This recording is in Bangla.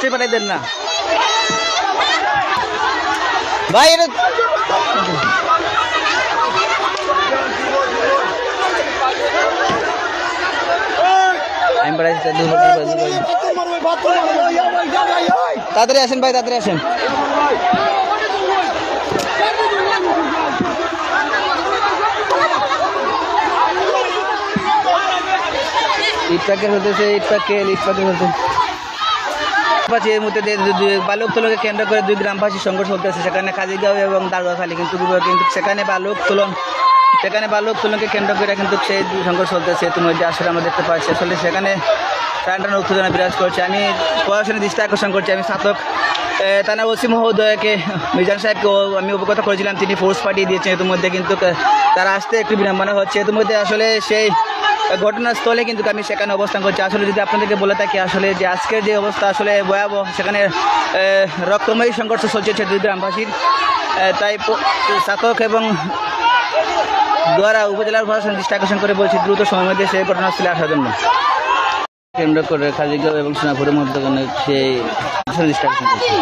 পোস্টে পাঠাই দেন না ভাই। আমি পাঠাইছি তাড়াতাড়ি আসেন ভাই, তাড়াতাড়ি আসেন। ইট প্যাকেট হতেছে, ইট প্যাকেট হতে এর মধ্যে বালুকতলকে কেন্দ্র করে দুই গ্রামবাসী সংঘর্ষ চলতেছে। সেখানে কাজিগাঁও এবং দারুয়াখালী কিন্তু সেখানে বালুকতলনকে কেন্দ্র করে কিন্তু সেই সংঘর্ষ চলতেছে। ইতিমধ্যে আসলে আমরা দেখতে পাচ্ছি আসলে সেখানে টানটানা উত্তেজনা বিরাজ করছে। আমি প্রশাসনের দৃষ্টি আকর্ষণ করছি। আমি স্নাতক থানা ওসি মহোদয়কে, মিজান সাহেবকে আমি অবগত করেছিলাম, তিনি ফোর্স পাঠিয়ে দিয়েছেন। ইতিমধ্যে কিন্তু তারা আসতে একটু বিড়ম্বনা হচ্ছে। ইতিমধ্যে আসলে সেই ঘটনাস্থলে কিন্তু আমি সেখানে অবস্থান করছি। আসলে যদি আপনাদেরকে বলে থাকি আসলে যে আজকের যে অবস্থা আসলে ভয়াবহ, সেখানে রক্তময়ী সংঘর্ষ চলছে দুই গ্রামবাসীর। তাই স্নাতক এবং দ্বারা উপজেলার প্রশাসন দৃষ্টি আকর্ষণ করে বলছি দ্রুত সময়ের মধ্যে সেই ঘটনাস্থলে আসার জন্য। কেন্দ্র করে কাজিগাঁও এবং সোনাপুরের মধ্যে সেই দৃষ্টি আকর্ষণ করছি।